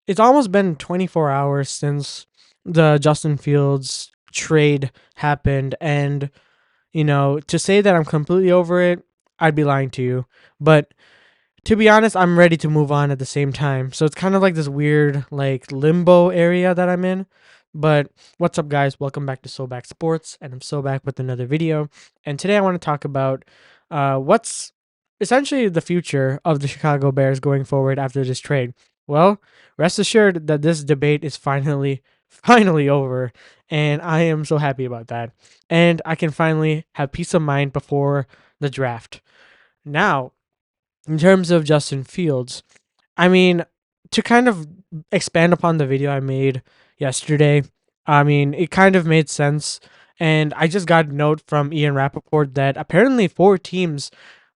It's almost been 24 hours since the Justin Fields trade happened, and to say that I'm completely over it, I'd be lying to you. But to be honest, I'm ready to move on at the same time. So it's kind of like this weird like limbo area that I'm in. But what's up, guys? Welcome back to Soback Sports, and I'm so back with another video. And today I want to talk about what's essentially the future of the Chicago Bears going forward after this trade. Well, rest assured that this debate is finally over, and I am so happy about that. And I can finally have peace of mind before the draft. Now, in terms of Justin Fields, I mean, to kind of expand upon the video I made yesterday, I mean, it kind of made sense. And I just got a note from Ian Rappaport that apparently four teams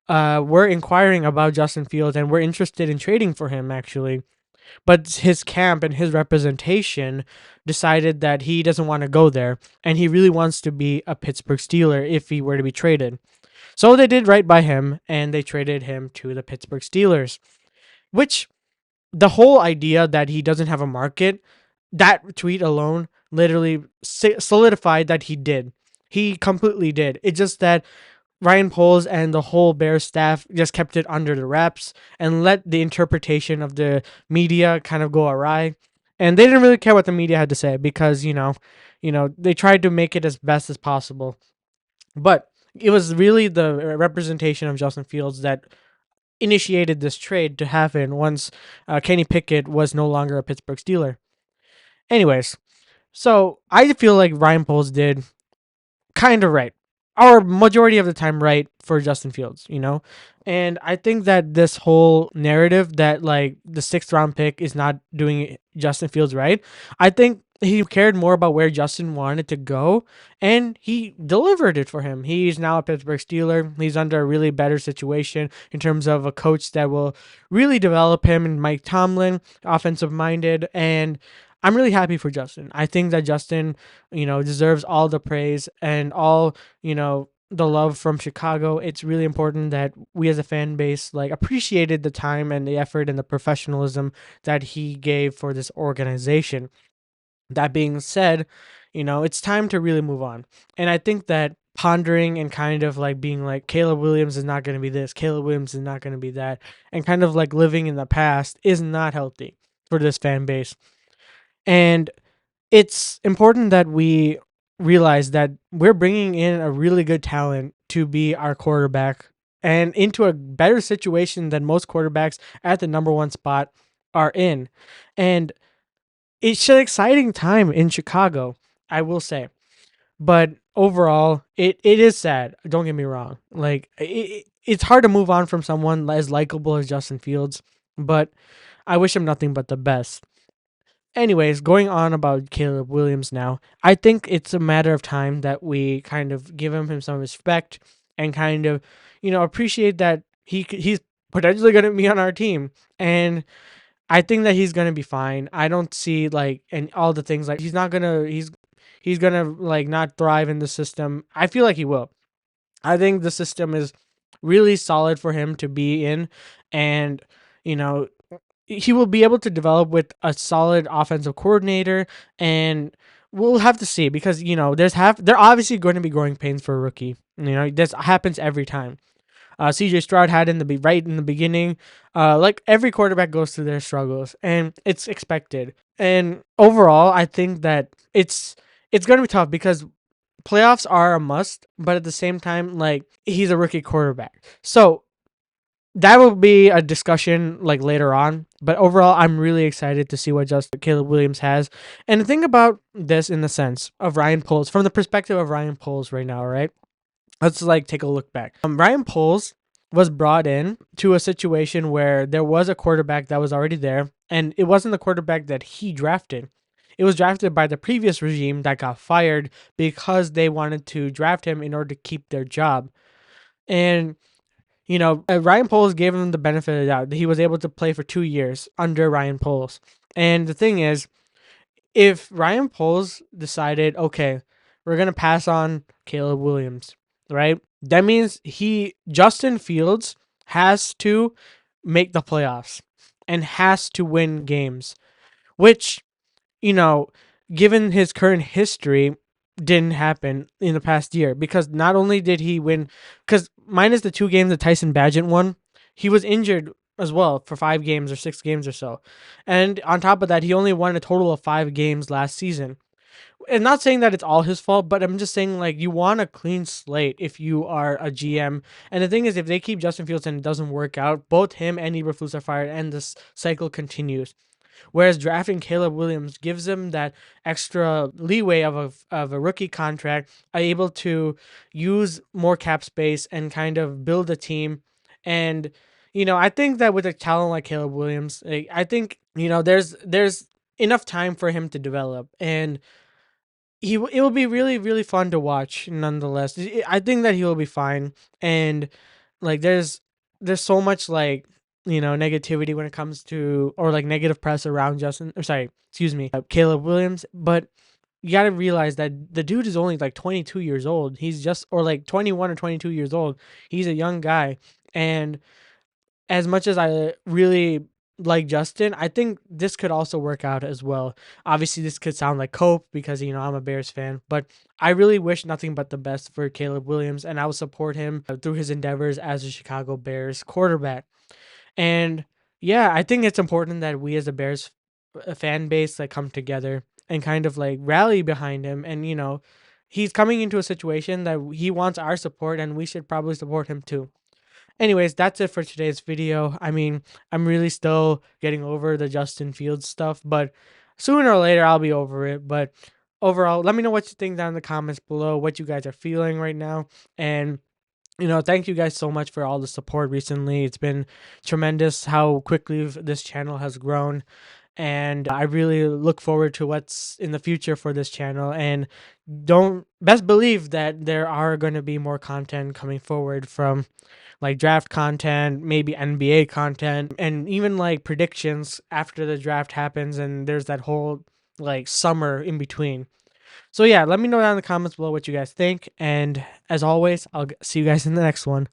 were inquiring about Justin Fields and were interested in trading for him, actually. But his camp and his representation decided that he doesn't want to go there, and he really wants to be a Pittsburgh Steeler if he were to be traded. So they did right by him, and they traded him to the Pittsburgh Steelers, which the whole idea that he doesn't have a market, that tweet alone literally solidified that he did. He completely did. It's just that Ryan Poles and the whole Bears staff just kept it under the wraps and let the interpretation of the media kind of go awry. And they didn't really care what the media had to say because, they tried to make it as best as possible. But it was really the representation of Justin Fields that initiated this trade to happen once Kenny Pickett was no longer a Pittsburgh Steeler. Anyways, so I feel like Ryan Poles did kind of right, or majority of the time right for Justin Fields. And I think that this whole narrative that like the sixth round pick is not doing Justin Fields right, I think he cared more about where Justin wanted to go, and he delivered it for him. He's now a Pittsburgh Steeler. He's under a really better situation in terms of a coach that will really develop him, and Mike Tomlin, offensive minded, and I'm really happy for Justin. I think that Justin, deserves all the praise and all, the love from Chicago. It's really important that we as a fan base like appreciated the time and the effort and the professionalism that he gave for this organization. That being said, it's time to really move on. And I think that pondering and kind of like being like Caleb Williams is not going to be this, Caleb Williams is not going to be that, and kind of like living in the past is not healthy for this fan base. And it's important that we realize that we're bringing in a really good talent to be our quarterback and into a better situation than most quarterbacks at the number one spot are in. And it's an exciting time in Chicago, I will say. But overall, it is sad. Don't get me wrong. Like, it's hard to move on from someone as likable as Justin Fields, but I wish him nothing but the best. Anyways, going on about Caleb Williams now, I think it's a matter of time that we kind of give him some respect and kind of, appreciate that he's potentially going to be on our team. And I think that he's going to be fine. I don't see like and all the things like he's going to like not thrive in the system. I feel like he will. I think the system is really solid for him to be in, and you know he will be able to develop with a solid offensive coordinator, and we'll have to see because there obviously going to be growing pains for a rookie. This happens every time. CJ Stroud had right in the beginning. Like every quarterback goes through their struggles, and it's expected. And overall, I think that it's going to be tough because playoffs are a must, but at the same time, like he's a rookie quarterback. So that will be a discussion like later on. But overall, I'm really excited to see what just Caleb Williams has. And the thing about this in the sense of Ryan Poles, from the perspective of Ryan Poles right now, right? Let's like take a look back. Ryan Poles was brought in to a situation where there was a quarterback that was already there, and it wasn't the quarterback that he drafted. It was drafted by the previous regime that got fired because they wanted to draft him in order to keep their job. And Ryan Poles gave him the benefit of the doubt. He was able to play for 2 years under Ryan Poles. And the thing is, if Ryan Poles decided, okay, we're gonna pass on Caleb Williams, right? That means Justin Fields has to make the playoffs and has to win games. which, you know, given his current history, didn't happen in the past year because not only did he win, because minus the 2 games that Tyson Badgett won, he was injured as well for 5 games or 6 games or so. And on top of that, he only won a total of 5 games last season. And not saying that it's all his fault, but I'm just saying like you want a clean slate if you are a GM. And the thing is, if they keep Justin Fields and it doesn't work out, both him and Eberflus are fired, and this cycle continues. Whereas drafting Caleb Williams gives them that extra leeway of a rookie contract, are able to use more cap space and kind of build a team. And I think that with a talent like Caleb Williams, I think there's enough time for him to develop, and it will be really really fun to watch. Nonetheless, I think that he will be fine. And like there's so much like negativity when it comes to, or like negative press around Justin, or sorry, excuse me, Caleb Williams. But you got to realize that the dude is only like 22 years old. He's just, or like 21 or 22 years old. He's a young guy. And as much as I really like Justin, I think this could also work out as well. Obviously, this could sound like cope because I'm a Bears fan, but I really wish nothing but the best for Caleb Williams, and I will support him through his endeavors as a Chicago Bears quarterback. And yeah, I think it's important that we as a Bears fan base like come together and kind of like rally behind him. And he's coming into a situation that he wants our support, and we should probably support him too. Anyways, that's it for today's video. I mean, I'm really still getting over the Justin Fields stuff, but sooner or later I'll be over it. But overall, let me know what you think down in the comments below, what you guys are feeling right now. And thank you guys so much for all the support recently. It's been tremendous how quickly this channel has grown. And I really look forward to what's in the future for this channel. And don't best believe that there are going to be more content coming forward, from like draft content, maybe NBA content, and even like predictions after the draft happens and there's that whole like summer in between. So yeah, let me know down in the comments below what you guys think, and as always, I'll see you guys in the next one.